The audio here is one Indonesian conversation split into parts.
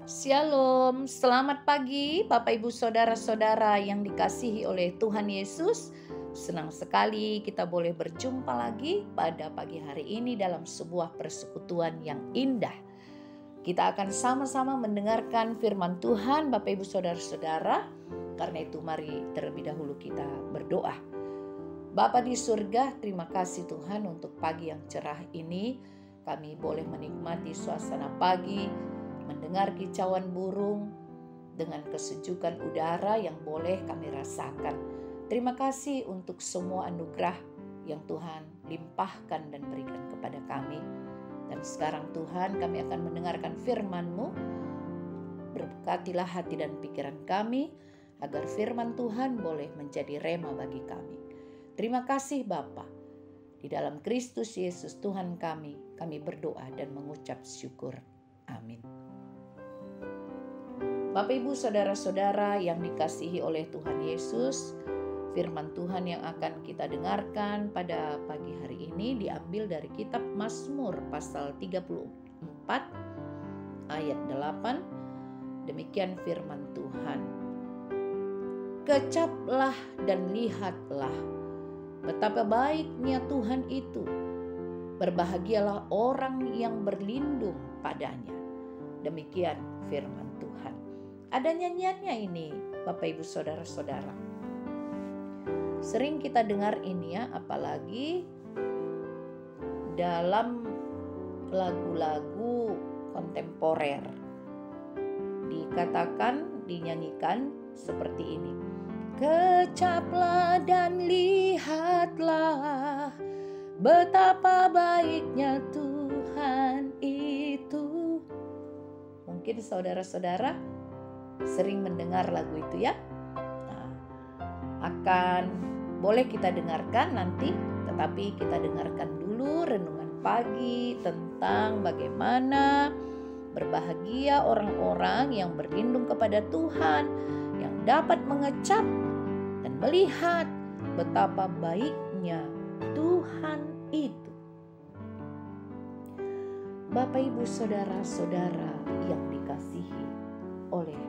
Shalom, selamat pagi Bapak Ibu Saudara-saudara yang dikasihi oleh Tuhan Yesus. Senang sekali kita boleh berjumpa lagi pada pagi hari ini dalam sebuah persekutuan yang indah. Kita akan sama-sama mendengarkan firman Tuhan Bapak Ibu Saudara-saudara. Karena itu mari terlebih dahulu kita berdoa. Bapa di surga, terima kasih Tuhan untuk pagi yang cerah ini. Kami boleh menikmati suasana pagi, mendengar kicauan burung dengan kesejukan udara yang boleh kami rasakan. Terima kasih untuk semua anugerah yang Tuhan limpahkan dan berikan kepada kami. Dan sekarang Tuhan, kami akan mendengarkan firman-Mu. Berkatilah hati dan pikiran kami agar firman Tuhan boleh menjadi rema bagi kami. Terima kasih Bapa. Di dalam Kristus Yesus Tuhan kami berdoa dan mengucap syukur. Amin. Bapak Ibu Saudara-saudara yang dikasihi oleh Tuhan Yesus, firman Tuhan yang akan kita dengarkan pada pagi hari ini diambil dari kitab Mazmur pasal 34 ayat 8. Demikian firman Tuhan. Kecaplah dan lihatlah betapa baiknya Tuhan itu. Berbahagialah orang yang berlindung padanya. Demikian firman Tuhan. Ada nyanyiannya ini Bapak Ibu Saudara-saudara. Sering kita dengar ini ya, apalagi dalam lagu-lagu kontemporer. Dikatakan, dinyanyikan seperti ini. Kecaplah dan lihatlah betapa baiknya Tuhan itu. Mungkin saudara-saudara sering mendengar lagu itu ya. Nah, akan boleh kita dengarkan nanti, tetapi kita dengarkan dulu renungan pagi tentang bagaimana berbahagia orang-orang yang berlindung kepada Tuhan, yang dapat mengecap dan melihat betapa baiknya Tuhan itu. Bapak Ibu Saudara-saudara yang dikasihi oleh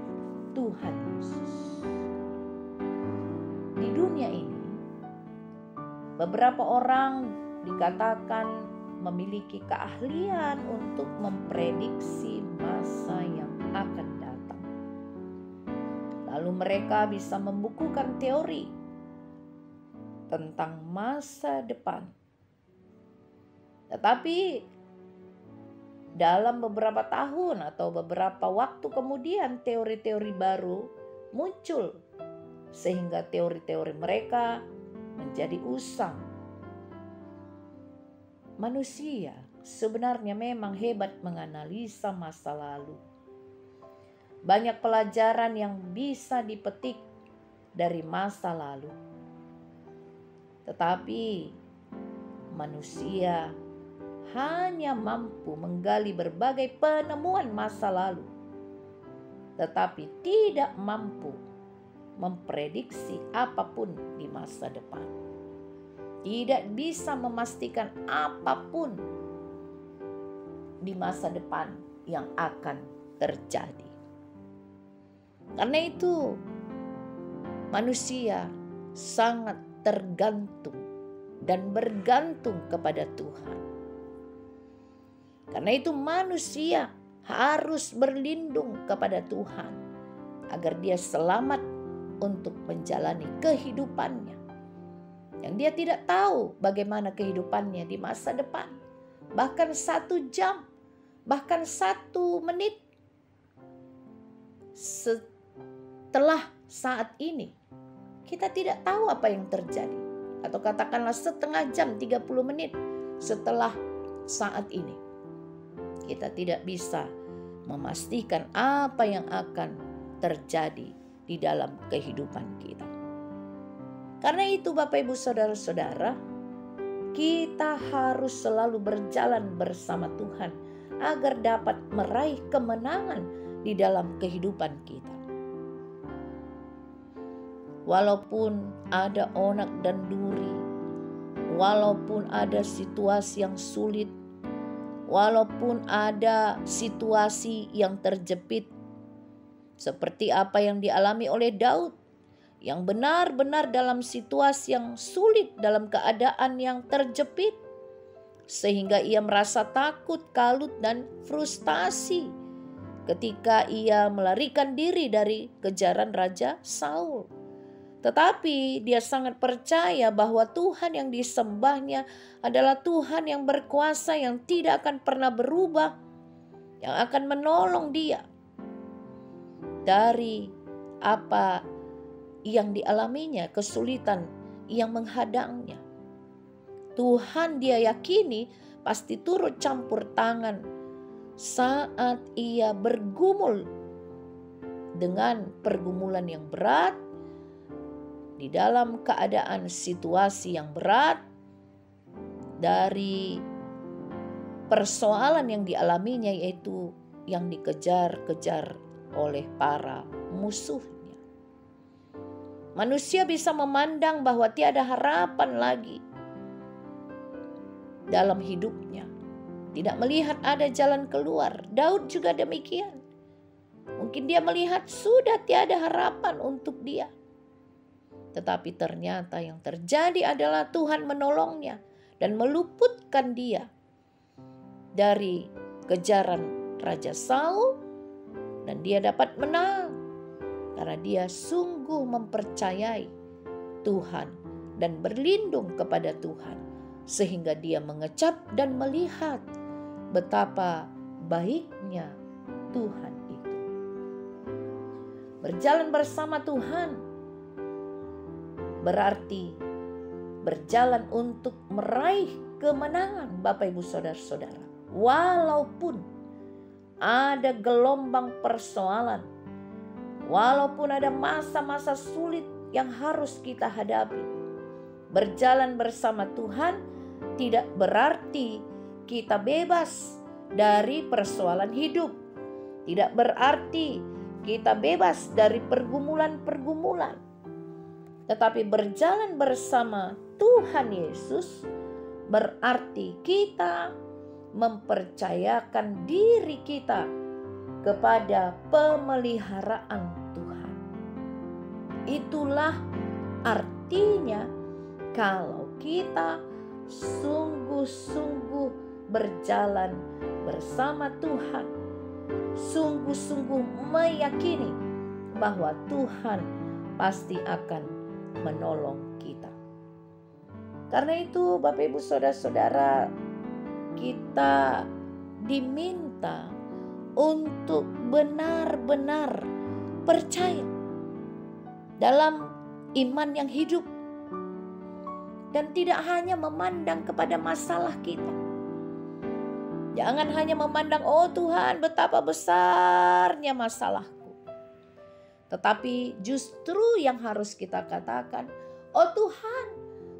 Tuhan Yesus. Di dunia ini, beberapa orang dikatakan memiliki keahlian untuk memprediksi masa yang akan datang. Lalu mereka bisa membukukan teori tentang masa depan. Tetapi dalam beberapa tahun atau beberapa waktu kemudian teori-teori baru muncul sehingga teori-teori mereka menjadi usang. Manusia sebenarnya memang hebat menganalisa masa lalu. Banyak pelajaran yang bisa dipetik dari masa lalu. Tetapi manusia hanya mampu menggali berbagai penemuan masa lalu, tetapi tidak mampu memprediksi apapun di masa depan. Tidak bisa memastikan apapun di masa depan yang akan terjadi. Karena itu, manusia sangat tergantung dan bergantung kepada Tuhan. Karena itu manusia harus berlindung kepada Tuhan agar dia selamat untuk menjalani kehidupannya. Yang dia tidak tahu bagaimana kehidupannya di masa depan. Bahkan 1 jam, bahkan 1 menit setelah saat ini. Kita tidak tahu apa yang terjadi. Atau katakanlah setengah jam, 30 menit setelah saat ini. Kita tidak bisa memastikan apa yang akan terjadi di dalam kehidupan kita. Karena itu Bapak Ibu Saudara-saudara, kita harus selalu berjalan bersama Tuhan agar dapat meraih kemenangan di dalam kehidupan kita. Walaupun ada onak dan duri, walaupun ada situasi yang sulit, walaupun ada situasi yang terjepit Seperti apa yang dialami oleh Daud, yang benar-benar dalam situasi yang sulit, dalam keadaan yang terjepit, sehingga ia merasa takut, kalut, dan frustasi ketika ia melarikan diri dari kejaran Raja Saul. Tetapi dia sangat percaya bahwa Tuhan yang disembahnya adalah Tuhan yang berkuasa, yang tidak akan pernah berubah, yang akan menolong dia dari apa yang dialaminya, kesulitan yang menghadangnya. Tuhan dia yakini pasti turut campur tangan saat ia bergumul dengan pergumulan yang berat, di dalam keadaan situasi yang berat, dari persoalan yang dialaminya, yaitu yang dikejar-kejar oleh para musuhnya. Manusia bisa memandang bahwa tiada harapan lagi dalam hidupnya, tidak melihat ada jalan keluar. Daud juga demikian. Mungkin dia melihat sudah tiada harapan untuk dia. Tetapi ternyata yang terjadi adalah Tuhan menolongnya dan meluputkan dia dari kejaran Raja Saul, dan dia dapat menang karena dia sungguh mempercayai Tuhan dan berlindung kepada Tuhan, sehingga dia mengecap dan melihat betapa baiknya Tuhan itu. Berjalan bersama Tuhan berarti berjalan untuk meraih kemenangan, Bapak Ibu Saudara-saudara. Walaupun ada gelombang persoalan, walaupun ada masa-masa sulit yang harus kita hadapi, berjalan bersama Tuhan tidak berarti kita bebas dari persoalan hidup. Tidak berarti kita bebas dari pergumulan-pergumulan. Tetapi berjalan bersama Tuhan Yesus berarti kita mempercayakan diri kita kepada pemeliharaan Tuhan. Itulah artinya kalau kita sungguh-sungguh berjalan bersama Tuhan, sungguh-sungguh meyakini bahwa Tuhan pasti akan menolong kita. Karena itu Bapak Ibu Saudara-saudara, kita diminta untuk benar-benar percaya dalam iman yang hidup, dan tidak hanya memandang kepada masalah kita. Jangan hanya memandang, oh Tuhan betapa besarnya masalahku. Tetapi justru yang harus kita katakan, oh Tuhan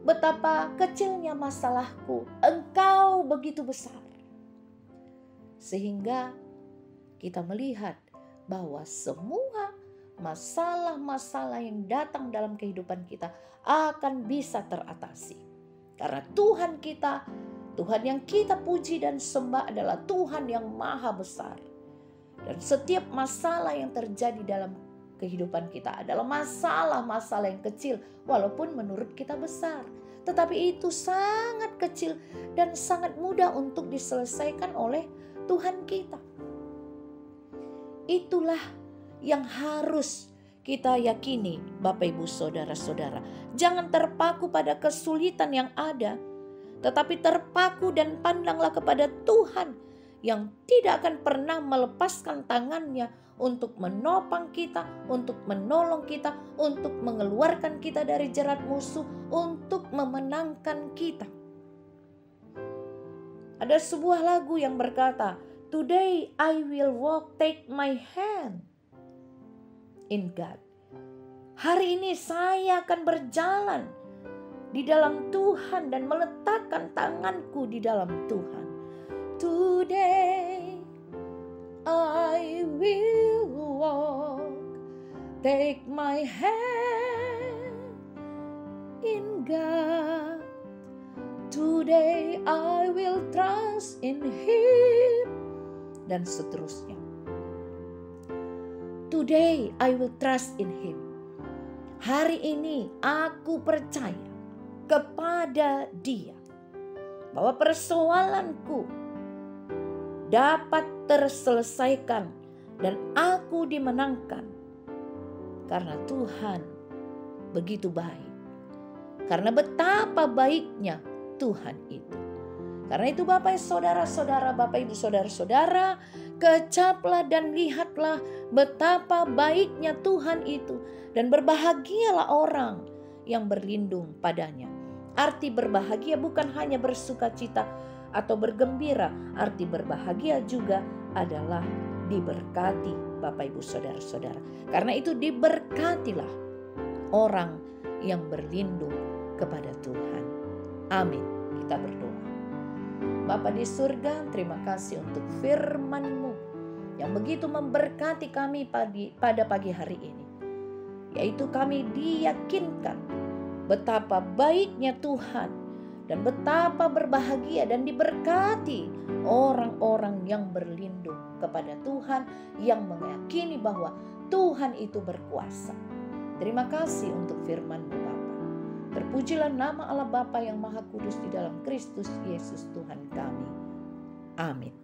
betapa kecilnya masalahku, Engkau begitu besar. Sehingga kita melihat bahwa semua masalah-masalah yang datang dalam kehidupan kita akan bisa teratasi. Karena Tuhan kita, Tuhan yang kita puji dan sembah adalah Tuhan yang maha besar. Dan setiap masalah yang terjadi dalam kehidupan kita adalah masalah-masalah yang kecil, walaupun menurut kita besar. Tetapi itu sangat kecil dan sangat mudah untuk diselesaikan oleh Tuhan kita. Itulah yang harus kita yakini, Bapak Ibu Saudara-saudara. Jangan terpaku pada kesulitan yang ada, tetapi terpaku dan pandanglah kepada Tuhan yang tidak akan pernah melepaskan tangannya untuk menopang kita, untuk menolong kita, untuk mengeluarkan kita dari jerat musuh, untuk memenangkan kita. Ada sebuah lagu yang berkata, "Today I will walk, take my hand in God." Hari ini saya akan berjalan di dalam Tuhan dan meletakkan tanganku di dalam Tuhan. Today I will walk, take my hand in God. Today I will trust in Him. Dan seterusnya. Today I will trust in Him. Hari ini aku percaya kepada Dia bahwa persoalanku dapat terselesaikan dan aku dimenangkan karena Tuhan begitu baik. Karena betapa baiknya Tuhan itu. Karena itu Bapak saudara-saudara, Bapak Ibu saudara-saudara, kecaplah dan lihatlah betapa baiknya Tuhan itu. Dan berbahagialah orang yang berlindung padanya. Arti berbahagia bukan hanya bersuka cita atau bergembira. Arti berbahagia juga adalah diberkati Bapak Ibu saudara-saudara. Karena itu diberkatilah orang yang berlindung kepada Tuhan. Amin. Kita berdoa. Bapa di surga, terima kasih untuk firman-Mu yang begitu memberkati kami pada pagi hari ini. Yaitu kami diyakinkan betapa baiknya Tuhan dan betapa berbahagia dan diberkati orang-orang yang berlindung kepada Tuhan, yang meyakini bahwa Tuhan itu berkuasa. Terima kasih untuk firman-Mu Bapa. Terpujilah nama Allah Bapa yang Maha Kudus di dalam Kristus Yesus Tuhan kami. Amin.